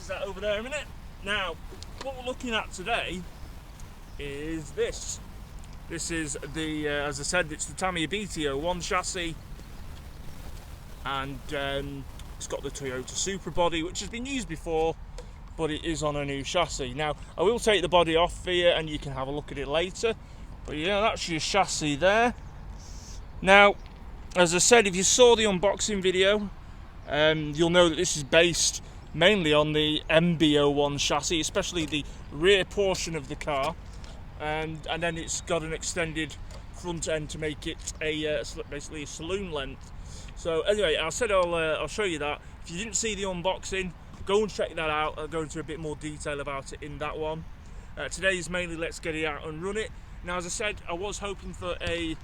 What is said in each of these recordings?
There's that over there a minute. Now, what we're looking at today is this. This is the, as I said, it's the Tamiya BT-01 chassis, and it's got the Toyota Supra body, which has been used before, but it is on a new chassis. Now, I will take the body off here and you can have a look at it later, but yeah, that's your chassis there. Now, as I said, if you saw the unboxing video, you'll know that this is based mainly on the MB-01 chassis, especially the rear portion of the car, and then it's got an extended front end to make it a basically a saloon length. So anyway, I said I'll show you that. If you didn't see the unboxing, go and check that out. I'll go into a bit more detail about it in that one. Today is mainly let's get it out and run it. Now, as I said, I was hoping for a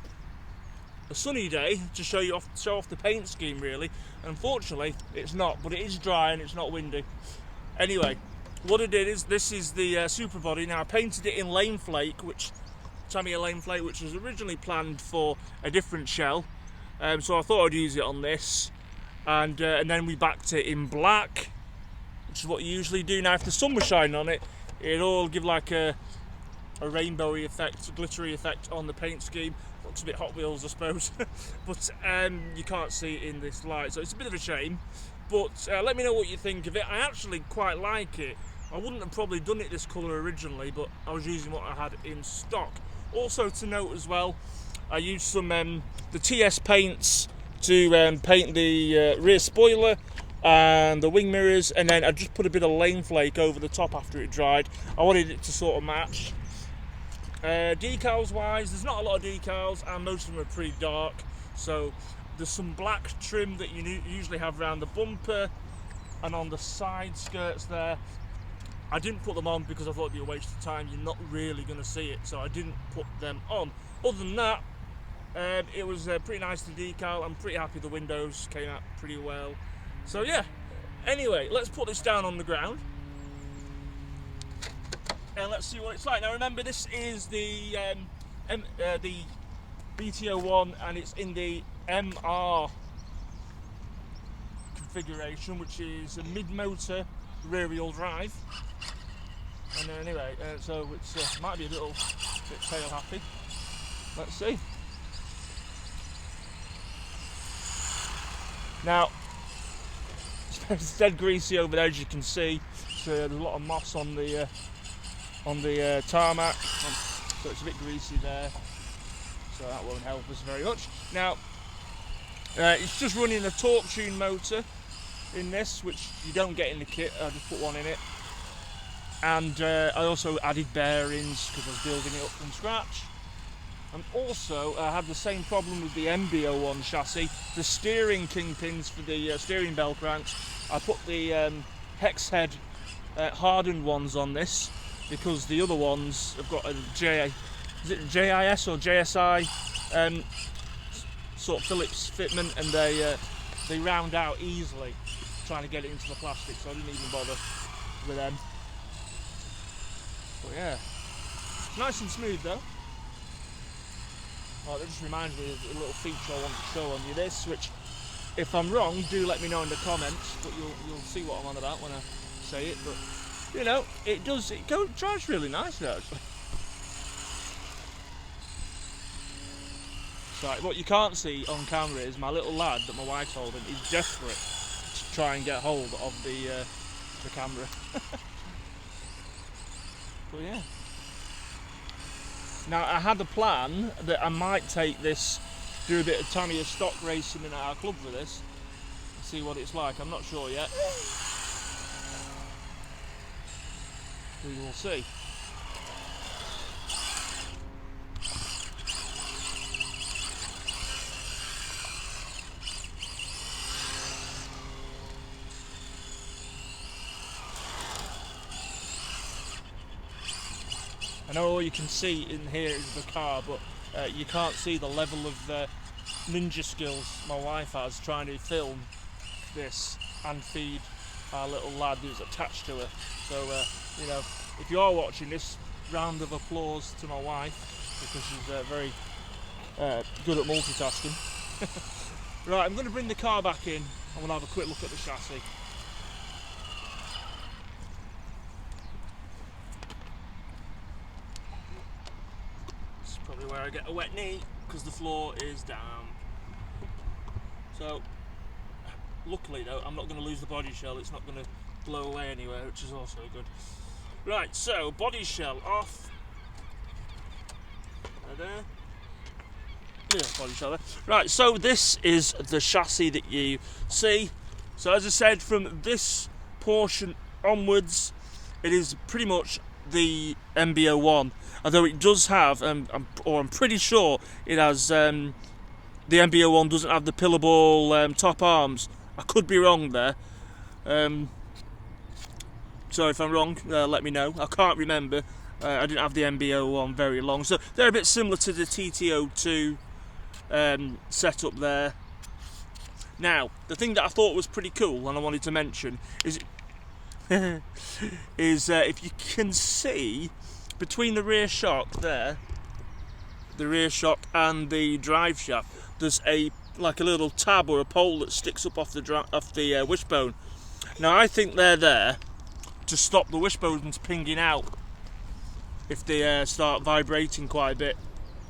sunny day to show off the paint scheme, really. Unfortunately, it's not, but it is dry and it's not windy. Anyway, what I did is, this is the Supra body. Now, I painted it in lane flake, Tamiya lane flake, which was originally planned for a different shell. So I thought I'd use it on this, and then we backed it in black, which is what you usually do. Now, if the sun was shining on it, it'd all give like a rainbowy effect, a glittery effect on the paint scheme. Looks a bit Hot Wheels, I suppose, but you can't see it in this light, so it's a bit of a shame. But let me know what you think of it. I actually quite like it. I wouldn't have probably done it this colour originally, but I was using what I had in stock. Also to note as well, I used some the TS paints to paint the rear spoiler and the wing mirrors, and then I just put a bit of lane flake over the top after it dried. I wanted it to sort of match. Decals wise, there's not a lot of decals, and most of them are pretty dark, so there's some black trim that you usually have around the bumper and on the side skirts there. I didn't put them on because I thought it'd be a waste of time. You're not really going to see it, so I didn't put them on. Other than that, it was pretty nice to decal. I'm pretty happy the windows came out pretty well. So yeah, anyway, let's put this down on the ground and let's see what it's like. Now remember, this is the BT01, and it's in the MR configuration, which is a mid-motor rear-wheel drive. And anyway, so it might be a little bit tail happy. Let's see. Now, it's dead greasy over there, as you can see. So there's a lot of moss on the tarmac, so it's a bit greasy there. So that won't help us very much. Now, it's just running a torque tune motor in this, which you don't get in the kit. I just put one in it, and I also added bearings because I was building it up from scratch. And also I had the same problem with the MB-01 chassis. The steering kingpins for the steering bell cranks, I put the hex head hardened ones on this, because the other ones have got a JIS or JSI sort of Phillips fitment, and they round out easily trying to get it into the plastic, so I didn't even bother with them. But yeah, nice and smooth though. Oh, that just reminds me of a little feature I want to show on you this, which, if I'm wrong, do let me know in the comments, but you'll see what I'm on about when I say it. But you know, it drives really nicely actually. So what you can't see on camera is my little lad that my wife's holding is desperate to try and get hold of the camera. But yeah. Now, I had a plan that I might take this, do a bit of Tamiya stock racing in our club with this, and see what it's like. I'm not sure yet. We will see. I know all you can see in here is the car, but you can't see the level of ninja skills my wife has trying to film this and feed our little lad who's attached to her. So, you know, if you are watching this, round of applause to my wife, because she's very good at multitasking. Right, I'm going to bring the car back in and we'll have a quick look at the chassis. probably where I get a wet knee because the floor is damp. So luckily though, I'm not going to lose the body shell. It's not going to blow away anywhere, which is also good. Right, so body shell off. There. Yeah, body shell there. Right, so this is the chassis that you see. So as I said, from this portion onwards, it is pretty much the MB-01. Although it does have, I'm pretty sure it has, the MB-01 doesn't have the pillar ball top arms. I could be wrong there. So if I'm wrong, let me know. I can't remember. I didn't have the MB-01 very long. So they're a bit similar to the TT02 setup there. Now, the thing that I thought was pretty cool and I wanted to mention is if you can see between the rear shock there, the rear shock and the drive shaft, there's like a little tab or a pole that sticks up off the wishbone. Now I think they're there to stop the wishbones pinging out if they start vibrating quite a bit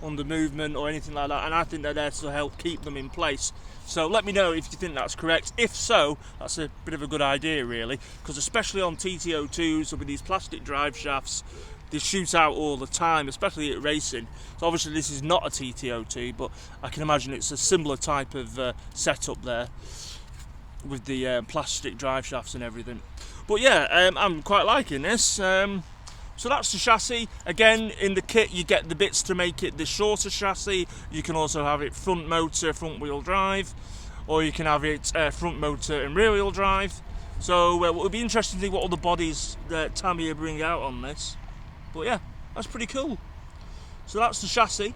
under movement or anything like that, and I think they're there to help keep them in place. So let me know if you think that's correct. If so, that's a bit of a good idea really, because especially on TT02s with these plastic drive shafts, they shoot out all the time, especially at racing. So obviously this is not a TT02, but I can imagine it's a similar type of setup there with the plastic drive shafts and everything. But yeah, I'm quite liking this. So that's the chassis. Again, in the kit you get the bits to make it the shorter chassis. You can also have it front motor, front wheel drive, or you can have it front motor and rear wheel drive. So it will be interesting to see what other bodies that Tamiya bring out on this. But yeah, that's pretty cool. So that's the chassis.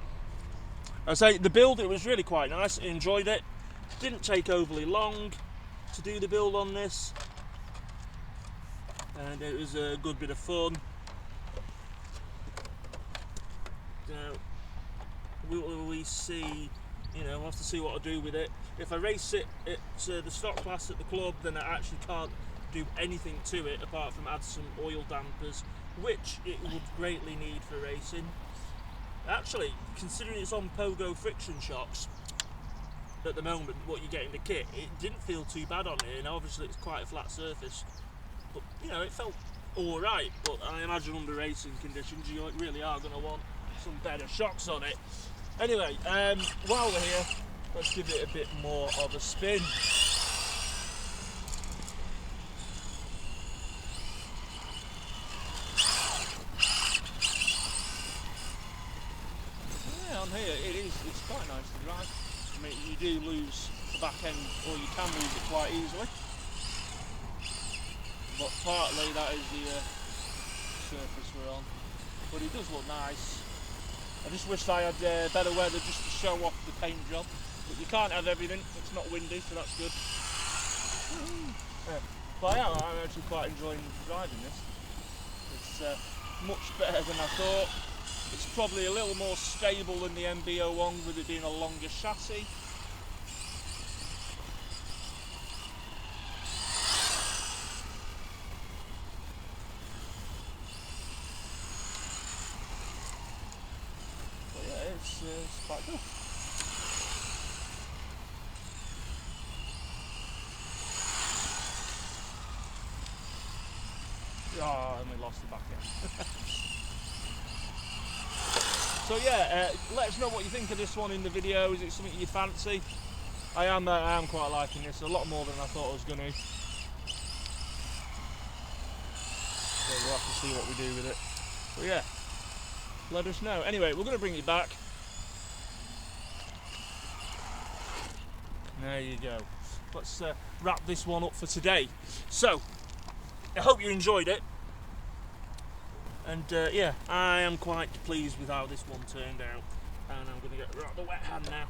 I say the build, it was really quite nice. I enjoyed it. Didn't take overly long to do the build on this, and it was a good bit of fun. Will we see, we'll have to see what I do with it. If I race it at the stock class at the club, then I actually can't do anything to it apart from add some oil dampers, which it would greatly need for racing. Actually, considering it's on Pogo friction shocks at the moment, what you get in the kit, it didn't feel too bad on here, and obviously it's quite a flat surface. But, it felt alright, but I imagine under racing conditions you really are going to want some better shocks on it. Anyway, while we're here, let's give it a bit more of a spin. Yeah, on here it's quite nice to drive. I mean, you do lose the back end, or you can lose it quite easily. But partly that is the surface we're on. But it does look nice. I just wish I had better weather just to show off the paint job, but you can't have everything. It's not windy, so that's good. But yeah, I'm actually quite enjoying driving this. It's much better than I thought. It's probably a little more stable than the MB-01 with it being a longer chassis. It's quite good. Oh, and we lost the back end. So yeah, let us know what you think of this one in the video. Is it something you fancy? I am quite liking this, a lot more than I thought I was going to. So we'll have to see what we do with it. But yeah, let us know. Anyway, we're going to bring it back. There you go. Let's wrap this one up for today. So, I hope you enjoyed it. And yeah, I am quite pleased with how this one turned out. And I'm going to get right the wet hand now.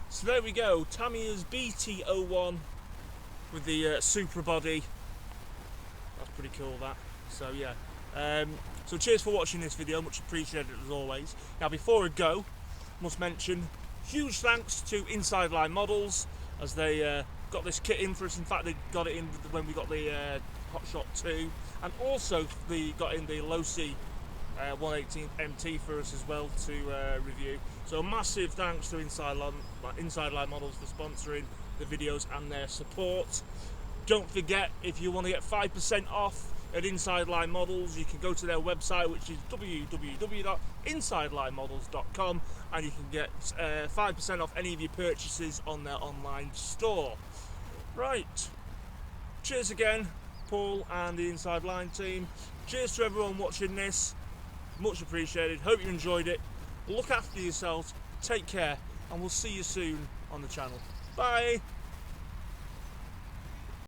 So there we go, Tamiya's BT01 with the Supra body. That's pretty cool, that. So yeah. So cheers for watching this video, much appreciated as always. Now before I go, must mention huge thanks to Inside Line Models, as they got this kit in for us. In fact, they got it in when we got the Hot Shot 2, and also they got in the Losi 118th MT for us as well to review. So massive thanks to Inside Line Models for sponsoring the videos and their support. Don't forget, if you want to get 5% off at Inside Line Models, you can go to their website, which is www.insidelinemodels.com, and you can get 5% off any of your purchases on their online store. Right, cheers again, Paul and the Inside Line team. Cheers to everyone watching this, much appreciated. Hope you enjoyed it. Look after yourselves, take care, and we'll see you soon on the channel. Bye.